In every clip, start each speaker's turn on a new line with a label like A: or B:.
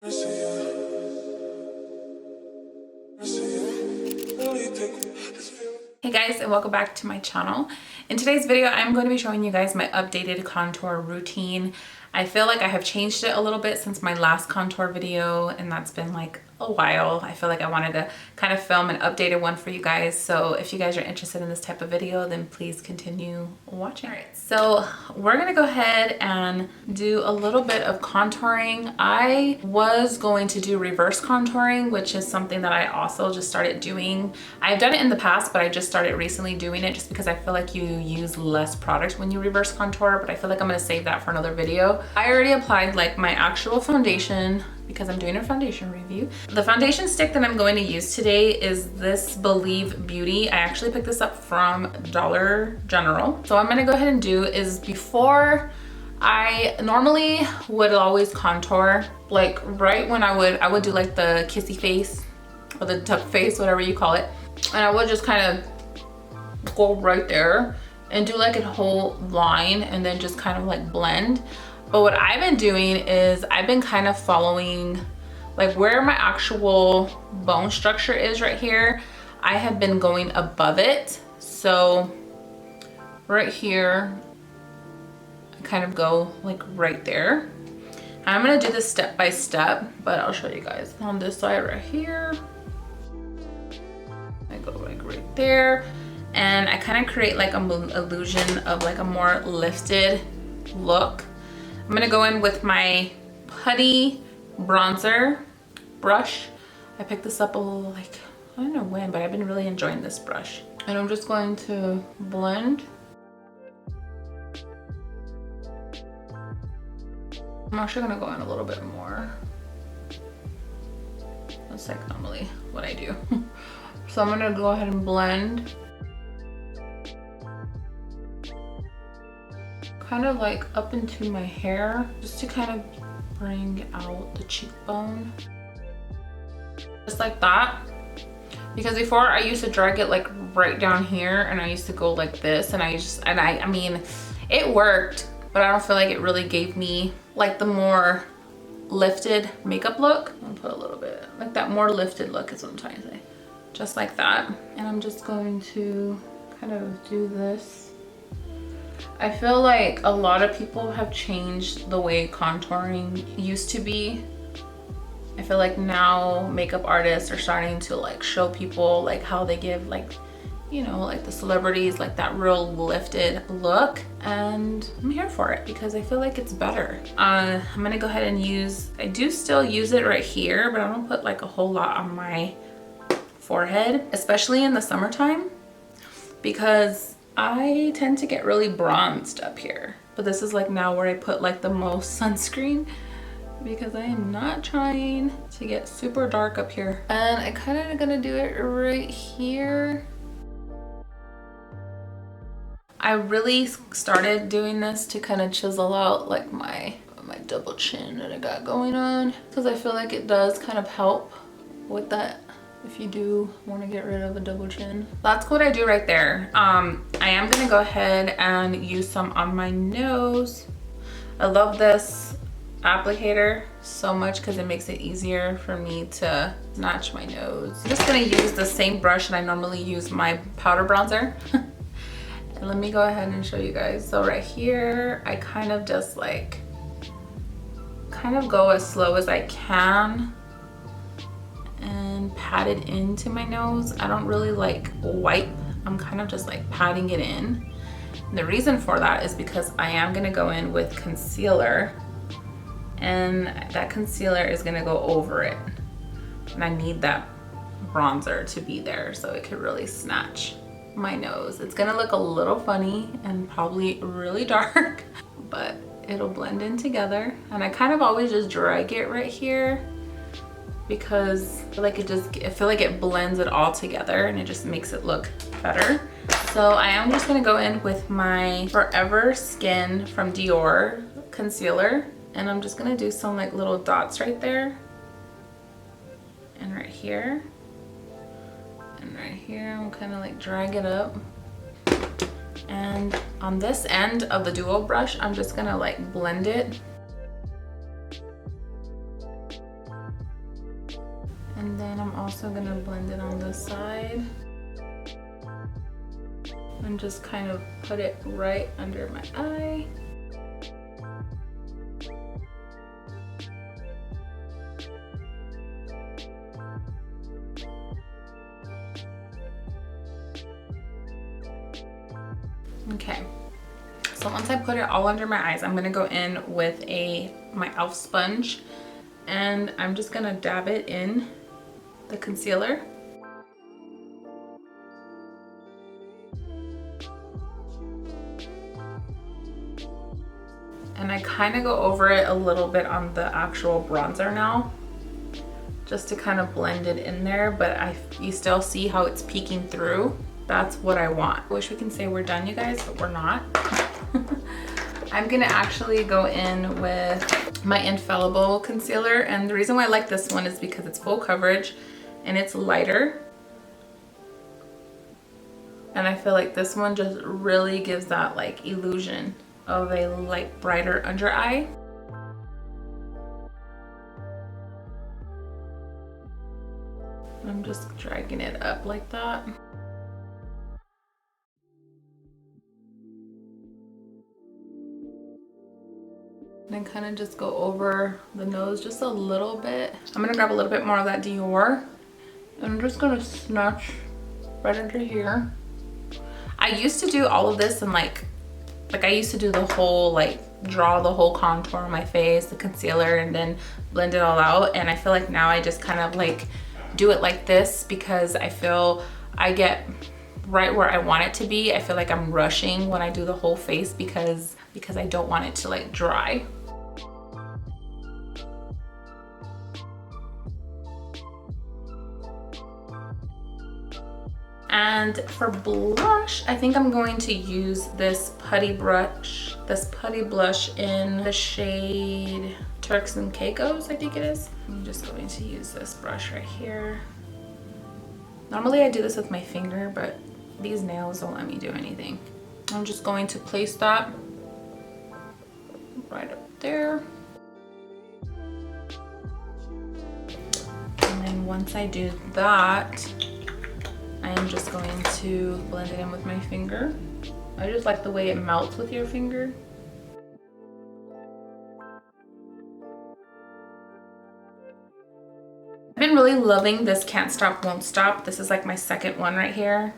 A: Hey guys, and welcome back to my channel. In today's video, I'm going to be showing you guys my updated contour routine. I feel like I have changed it a little bit since my last contour video, and that's been like a while. I feel like I wanted to kind of film an updated one for you guys. So if you guys are interested in this type of video, then please continue watching. All right, so we're gonna go ahead and do a little bit of contouring. I was going to do reverse contouring, which is something that I also just started doing. I've done it in the past, but I just started recently doing it just because I feel like you use less product when you reverse contour, but I feel like I'm gonna save that for another video. I already applied like my actual foundation because I'm doing a foundation review. The foundation stick that I'm going to use today is this Believe Beauty. I actually picked this up from Dollar General. So what I'm gonna go ahead and do is, before I normally would always contour, like right when I would do like the kissy face or the duck face, whatever you call it. And I would just kind of go right there and do like a whole line and then just kind of like blend. But what I've been doing is I've been kind of following like where my actual bone structure is right here. I have been going above it. So right here, I kind of go like right there. I'm gonna do this step by step, but I'll show you guys. On this side right here, I go like right there. And I kind of create like an illusion of like a more lifted look. I'm gonna go in with my putty bronzer brush. I picked this up a little, like, I don't know when, but I've been really enjoying this brush. And I'm just going to blend. I'm actually gonna go in a little bit more. That's like normally what I do. So I'm gonna go ahead and blend. Kind of like up into my hair, just to kind of bring out the cheekbone. Just like that. Because before I used to drag it like right down here, and I used to go like this, and I mean, it worked, but I don't feel like it really gave me like the more lifted makeup look. I'll put a little bit, like that more lifted look is what I'm trying to say. Just like that. And I'm just going to kind of do this. I feel like a lot of people have changed the way contouring used to be. I feel like now makeup artists are starting to like show people like how they give, like, you know, like the celebrities, like that real lifted look. And I'm here for it because I feel like it's better. I'm gonna go ahead and use, I do still use it right here, but I don't put like a whole lot on my forehead, especially in the summertime, because I tend to get really bronzed up here. But this is like now where I put like the most sunscreen, because I am not trying to get super dark up here. And I kind of gonna do it right here. I really started doing this to kind of chisel out like my double chin that I got going on, because I feel like it does kind of help with that if you do want to get rid of a double chin. That's what I do right there. I am gonna go ahead and use some on my nose. I love this applicator so much because it makes it easier for me to snatch my nose. I'm just gonna use the same brush that I normally use my powder bronzer. And let me go ahead and show you guys. So right here, I kind of just like, kind of go as slow as I can and pat it into my nose. I don't really like wipe. I'm kind of just like patting it in. And the reason for that is because I am gonna go in with concealer, and that concealer is gonna go over it. And I need that bronzer to be there so it could really snatch my nose. It's gonna look a little funny and probably really dark, but it'll blend in together. And I kind of always just drag it right here, because I feel like I feel like it blends it all together and it just makes it look better. So I am just gonna go in with my Forever Skin from Dior concealer, and I'm just gonna do some like little dots right there and right here and right here. I'm kind of like drag it up, and on this end of the duo brush, I'm just gonna like blend it And then I'm also gonna blend it on this side. And just kind of put it right under my eye. Okay, so once I put it all under my eyes, I'm gonna go in with my e.l.f. sponge, and I'm just gonna dab it in the concealer. And I kind of go over it a little bit on the actual bronzer now, just to kind of blend it in there, but you still see how it's peeking through. That's what I want. I wish we can say we're done, you guys, but we're not. I'm gonna actually go in with my Infallible concealer, and the reason why I like this one is because it's full coverage and it's lighter. And I feel like this one just really gives that like illusion of a like brighter under eye. I'm just dragging it up like that. And kind of just go over the nose just a little bit. I'm gonna grab a little bit more of that Dior. And I'm just gonna snatch right under here. I used to do all of this and like I used to do the whole, like draw the whole contour on my face, the concealer, and then blend it all out. And I feel like now I just kind of like do it like this because I feel I get right where I want it to be. I feel like I'm rushing when I do the whole face because I don't want it to like dry. And for blush, I think I'm going to use this putty blush in the shade Turks and Caicos, I think it is. I'm just going to use this brush right here. Normally I do this with my finger, but these nails don't let me do anything. I'm just going to place that right up there. And then once I do that, I am just going to blend it in with my finger. I just like the way it melts with your finger. I've been really loving this Can't Stop Won't Stop. This is like my second one right here.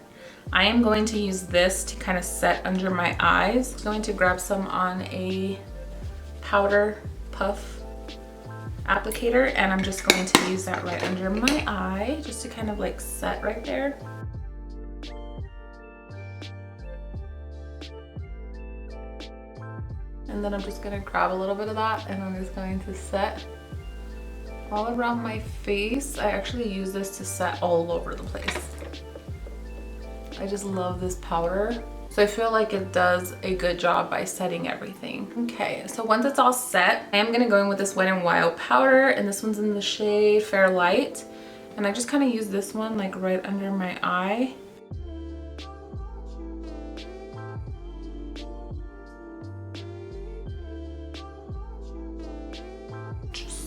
A: I am going to use this to kind of set under my eyes. I'm going to grab some on a powder puff applicator, and I'm just going to use that right under my eye just to kind of like set right there. And then I'm just gonna grab a little bit of that and I'm just going to set all around my face. I actually use this to set all over the place. I just love this powder. So I feel like it does a good job by setting everything. Okay, so once it's all set, I am gonna go in with this Wet n Wild powder, and this one's in the shade Fair Light. And I just kind of use this one like right under my eye.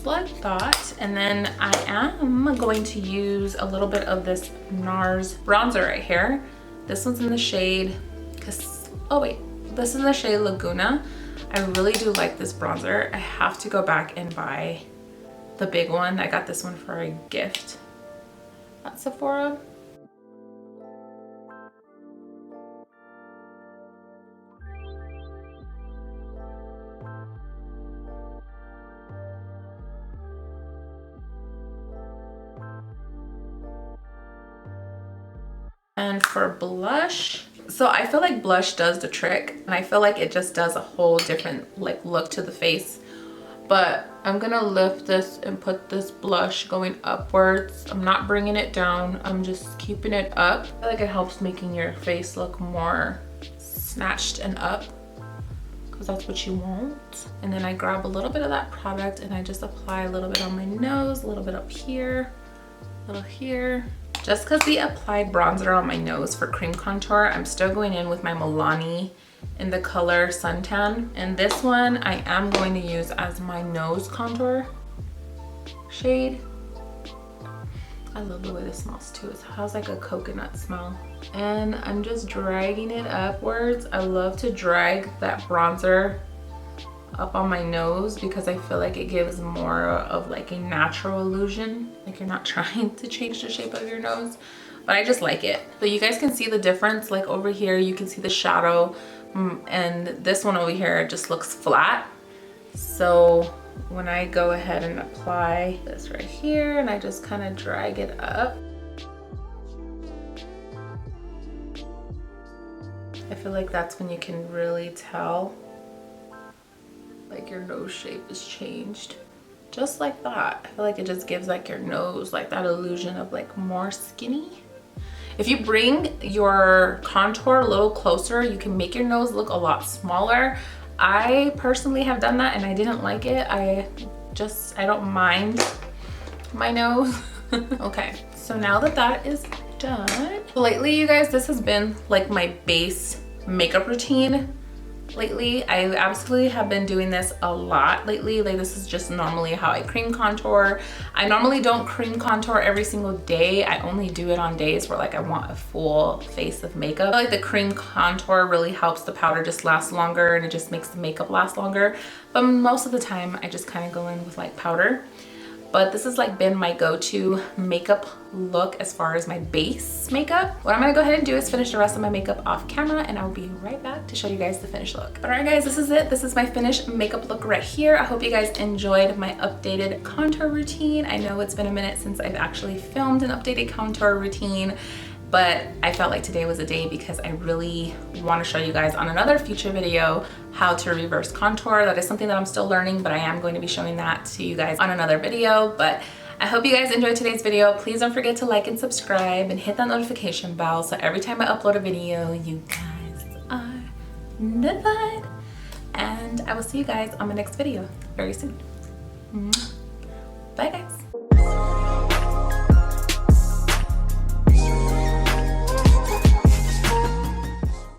A: Like that. And then I am going to use a little bit of this NARS bronzer right here. This one's in the shade, this is in the shade Laguna. I really do like this bronzer. I have to go back and buy the big one. I got this one for a gift at Sephora. And for blush, so I feel like blush does the trick, and I feel like it just does a whole different like look to the face. But I'm gonna lift this and put this blush going upwards. I'm not bringing it down, I'm just keeping it up. I feel like it helps making your face look more snatched and up, because that's what you want. And then I grab a little bit of that product and I just apply a little bit on my nose, a little bit up here, a little here. Just because we applied bronzer on my nose for cream contour, I'm still going in with my Milani in the color Suntan. And this one I am going to use as my nose contour shade. I love the way this smells too. It has like a coconut smell. And I'm just dragging it upwards. I love to drag that bronzer up on my nose because I feel like it gives more of like a natural illusion. Like you're not trying to change the shape of your nose, but I just like it. So you guys can see the difference. Like over here, you can see the shadow, and this one over here just looks flat. So when I go ahead and apply this right here and I just kind of drag it up, I feel like that's when you can really tell like your nose shape is changed. Just like that. I feel like it just gives like your nose like that illusion of like more skinny. If you bring your contour a little closer, you can make your nose look a lot smaller. I personally have done that and I didn't like it. I don't mind my nose. Okay, so now that that is done, lately you guys, this has been like my base makeup routine. Lately, I absolutely have been doing this a lot lately. Like this is just normally how I cream contour. I normally don't cream contour every single day. I only do it on days where like I want a full face of makeup. I feel like the cream contour really helps the powder just last longer and it just makes the makeup last longer. But most of the time I just kind of go in with like powder. But this has like been my go-to makeup look as far as my base makeup. What I'm gonna go ahead and do is finish the rest of my makeup off camera and I'll be right back to show you guys the finished look. All right guys, this is it. This is my finished makeup look right here. I hope you guys enjoyed my updated contour routine. I know it's been a minute since I've actually filmed an updated contour routine, but I felt like today was a day because I really want to show you guys on another future video how to reverse contour. That is something that I'm still learning, but I am going to be showing that to you guys on another video. But I hope you guys enjoyed today's video. Please don't forget to like and subscribe and hit that notification bell so every time I upload a video, you guys are notified. And I will see you guys on my next video very soon. Mwah.